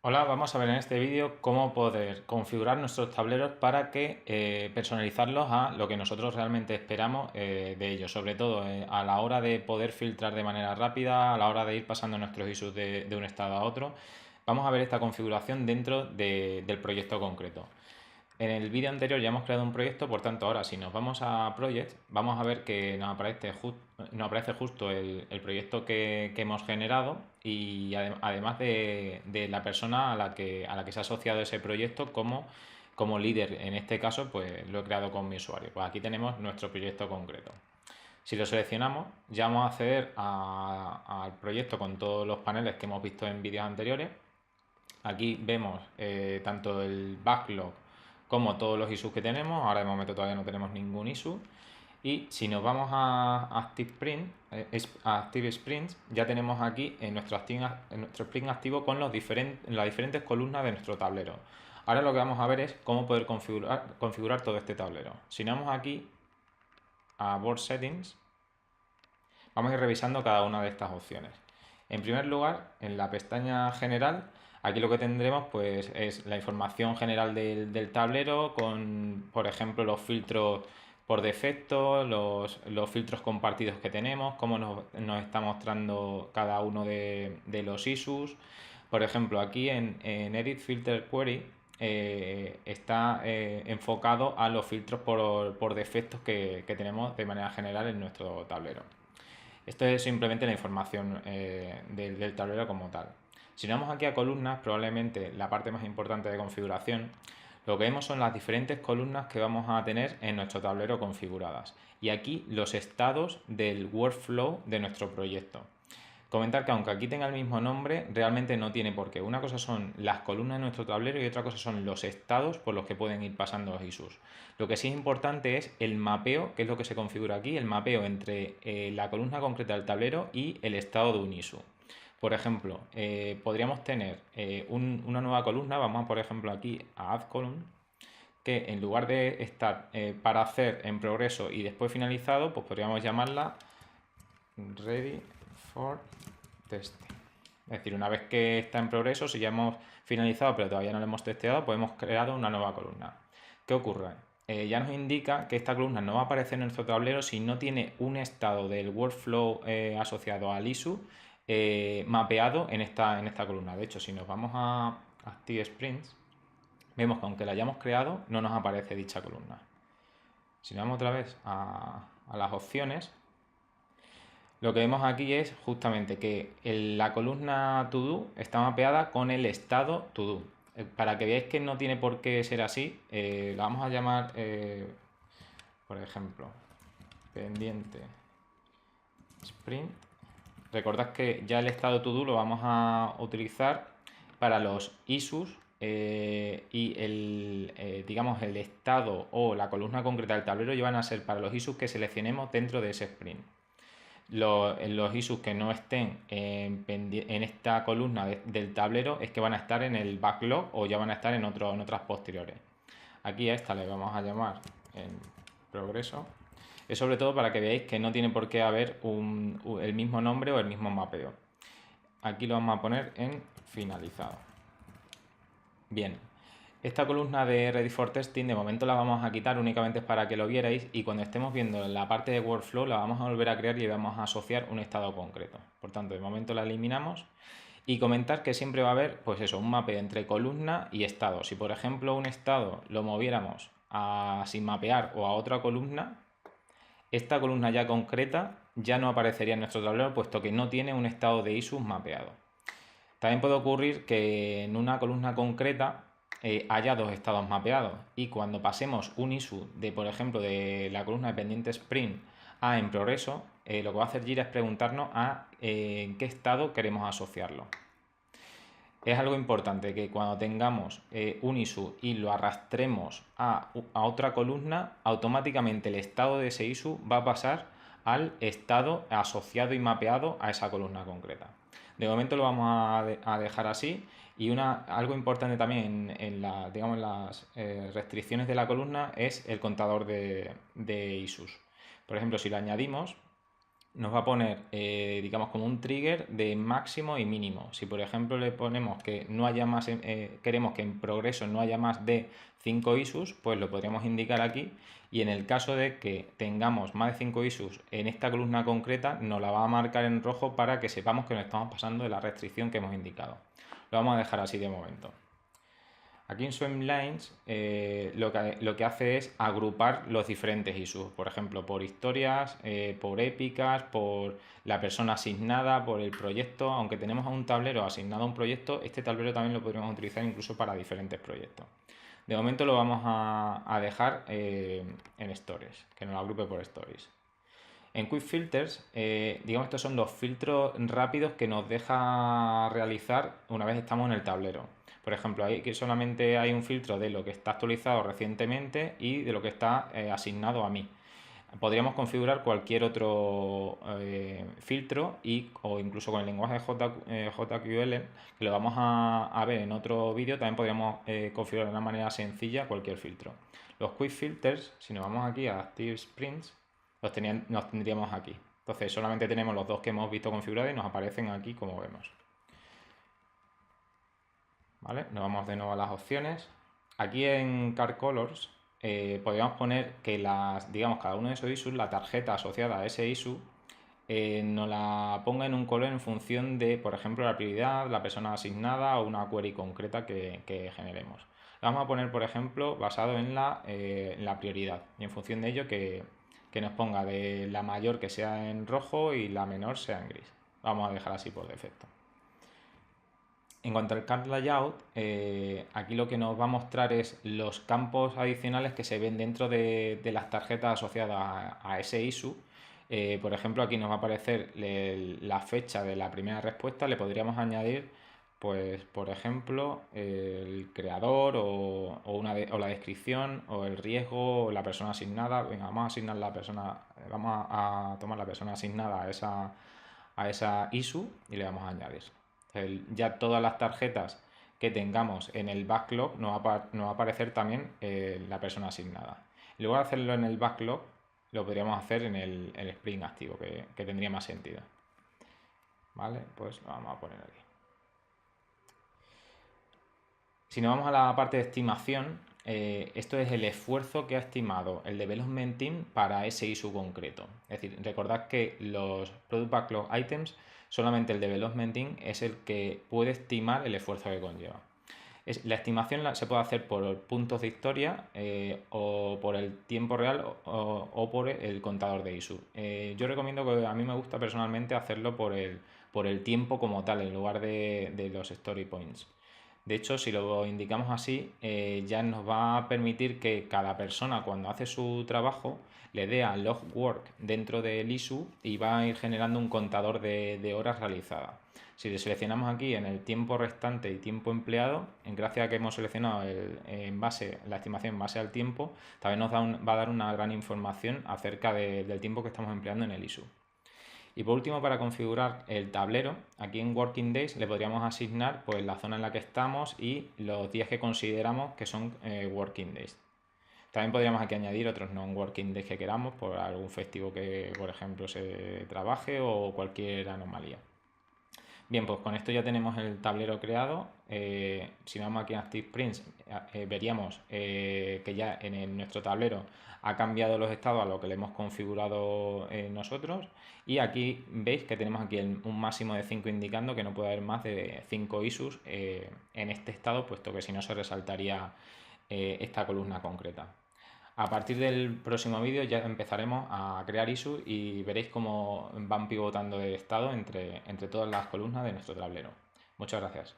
Hola, vamos a ver en este vídeo cómo poder configurar nuestros tableros para que personalizarlos a lo que nosotros realmente esperamos de ellos, sobre todo a la hora de poder filtrar de manera rápida, a la hora de ir pasando nuestros issues de un estado a otro. Vamos a ver esta configuración dentro del proyecto concreto. En el vídeo anterior ya hemos creado un proyecto, por tanto ahora si nos vamos a Project, vamos a ver que nos aparece justo el proyecto que hemos generado y además de la persona a la que se ha asociado ese proyecto como líder. En este caso pues lo he creado con mi usuario. Pues aquí tenemos nuestro proyecto concreto. Si lo seleccionamos, ya vamos a acceder al proyecto con todos los paneles que hemos visto en vídeos anteriores. Aquí vemos tanto el backlog como todos los issues que tenemos. Ahora de momento todavía no tenemos ningún issue. Y si nos vamos a Active Sprints, ya tenemos aquí nuestro sprint activo con las diferentes columnas de nuestro tablero. Ahora lo que vamos a ver es cómo poder configurar todo este tablero. Si nos vamos aquí a Board Settings, vamos a ir revisando cada una de estas opciones. En primer lugar, en la pestaña General, aquí lo que tendremos pues, es la información general del tablero con, por ejemplo, los filtros por defecto, los filtros compartidos que tenemos, cómo nos está mostrando cada uno de los issues. Por ejemplo, aquí en Edit Filter Query está enfocado a los filtros por defectos que tenemos de manera general en nuestro tablero. Esto es simplemente la información del tablero como tal. Si nos vamos aquí a columnas, probablemente la parte más importante de configuración, lo que vemos son las diferentes columnas que vamos a tener en nuestro tablero configuradas. Y aquí los estados del workflow de nuestro proyecto. Comentar que aunque aquí tenga el mismo nombre, realmente no tiene por qué. Una cosa son las columnas de nuestro tablero y otra cosa son los estados por los que pueden ir pasando los issues. Lo que sí es importante es el mapeo, que es lo que se configura aquí, el mapeo entre la columna concreta del tablero y el estado de un issue. Por ejemplo, podríamos tener una nueva columna, vamos por ejemplo aquí a Add Column, que en lugar de estar para hacer en progreso y después finalizado, pues podríamos llamarla Ready for Testing. Es decir, una vez que está en progreso, si ya hemos finalizado pero todavía no lo hemos testeado, pues hemos creado una nueva columna. ¿Qué ocurre? Ya nos indica que esta columna no va a aparecer en nuestro tablero si no tiene un estado del workflow asociado al issue mapeado en esta columna. De hecho, si nos vamos a Active Sprints, vemos que aunque la hayamos creado, no nos aparece dicha columna. Si nos vamos otra vez a las opciones, lo que vemos aquí es justamente que la columna to do está mapeada con el estado to do. Para que veáis que no tiene por qué ser así, la vamos a llamar, por ejemplo, pendiente sprint. Recordad que ya el estado to do lo vamos a utilizar para los issues y digamos, el estado o la columna concreta del tablero ya van a ser para los issues que seleccionemos dentro de ese sprint. Los issues que no estén en esta columna del tablero es que van a estar en el backlog o ya van a estar en otras posteriores. Aquí a esta le vamos a llamar en progreso. Es sobre todo para que veáis que no tiene por qué haber el mismo nombre o el mismo mapeo. Aquí lo vamos a poner en finalizado. Bien, esta columna de Ready for Testing de momento la vamos a quitar, únicamente para que lo vierais, y cuando estemos viendo la parte de Workflow la vamos a volver a crear y vamos a asociar un estado concreto. Por tanto, de momento la eliminamos. Y comentar que siempre va a haber, pues eso, un mapeo entre columna y estado. Si por ejemplo un estado lo moviéramos sin mapear o a otra columna, esta columna ya concreta ya no aparecería en nuestro tablero, puesto que no tiene un estado de issues mapeado. También puede ocurrir que en una columna concreta haya dos estados mapeados, y cuando pasemos un issue de, por ejemplo, de la columna de pendiente sprint a en progreso, lo que va a hacer Jira es preguntarnos en qué estado queremos asociarlo. Es algo importante que cuando tengamos un issue y lo arrastremos a otra columna, automáticamente el estado de ese issue va a pasar al estado asociado y mapeado a esa columna concreta. De momento lo vamos a dejar así, y algo importante también en las restricciones de la columna es el contador de issues. Por ejemplo, si lo añadimos, nos va a poner, digamos, como un trigger de máximo y mínimo. Si por ejemplo le ponemos que no haya más, queremos que en progreso no haya más de 5 issues, pues lo podríamos indicar aquí, y en el caso de que tengamos más de 5 issues en esta columna concreta, nos la va a marcar en rojo para que sepamos que nos estamos pasando de la restricción que hemos indicado. Lo vamos a dejar así de momento. Aquí en Swimlines lo que hace es agrupar los diferentes issues, por ejemplo, por historias, por épicas, por la persona asignada, por el proyecto. Aunque tenemos un tablero asignado a un proyecto, este tablero también lo podríamos utilizar incluso para diferentes proyectos. De momento lo vamos a dejar en Stories, que nos lo agrupe por Stories. En Quick Filters, digamos, estos son los filtros rápidos que nos deja realizar una vez estamos en el tablero. Por ejemplo, aquí solamente hay un filtro de lo que está actualizado recientemente y de lo que está asignado a mí. Podríamos configurar cualquier otro filtro o incluso con el lenguaje JQL, que lo vamos a ver en otro vídeo, también podríamos configurar de una manera sencilla cualquier filtro. Los Quick Filters, si nos vamos aquí a Active Sprints, los tendríamos aquí. Entonces solamente tenemos los dos que hemos visto configurados y nos aparecen aquí como vemos. ¿Vale? Nos vamos de nuevo a las opciones. Aquí en Car Colors podríamos poner que digamos, cada uno de esos issues, la tarjeta asociada a ese issue, nos la ponga en un color en función de, por ejemplo, la prioridad, la persona asignada o una query concreta que generemos. La vamos a poner, por ejemplo, basado en la prioridad y en función de ello que nos ponga de la mayor que sea en rojo y la menor sea en gris. Vamos a dejar así por defecto. En cuanto al Card Layout, aquí lo que nos va a mostrar es los campos adicionales que se ven dentro de las tarjetas asociadas a ese issue. Por ejemplo, aquí nos va a aparecer la fecha de la primera respuesta. Le podríamos añadir, pues, por ejemplo, el creador o la descripción o el riesgo o la persona asignada. Venga, vamos a asignar vamos a tomar la persona asignada a esa issue y le vamos a añadir. Ya todas las tarjetas que tengamos en el backlog nos va a aparecer también la persona asignada. En lugar de hacerlo en el backlog, lo podríamos hacer en el sprint activo, que tendría más sentido. Vale, pues lo vamos a poner aquí. Si nos vamos a la parte de estimación, esto es el esfuerzo que ha estimado el Development Team para ese issue concreto. Es decir, recordad que los Product Backlog Items, solamente el Development Team es el que puede estimar el esfuerzo que conlleva. La estimación se puede hacer por puntos de historia o por el tiempo real o por el contador de issue. Yo recomiendo que a mí me gusta personalmente hacerlo por el tiempo como tal en lugar de los story points. De hecho, si lo indicamos así, ya nos va a permitir que cada persona cuando hace su trabajo le dé a log work dentro del issue y va a ir generando un contador de horas realizadas. Si le seleccionamos aquí en el tiempo restante y tiempo empleado, gracias a que hemos seleccionado la estimación en base al tiempo, también nos va a dar una gran información acerca del tiempo que estamos empleando en el issue. Y por último, para configurar el tablero, aquí en Working Days le podríamos asignar pues, la zona en la que estamos y los días que consideramos que son Working Days. También podríamos aquí añadir otros non-working days que queramos por algún festivo que, por ejemplo, se trabaje o cualquier anomalía. Bien, pues con esto ya tenemos el tablero creado. Si vamos aquí a Active Prints, veríamos que ya en nuestro tablero ha cambiado los estados a lo que le hemos configurado nosotros. Y aquí veis que tenemos aquí un máximo de 5 indicando que no puede haber más de 5 issues en este estado, puesto que si no se resaltaría esta columna concreta. A partir del próximo vídeo ya empezaremos a crear issues y veréis cómo van pivotando de estado entre todas las columnas de nuestro tablero. Muchas gracias.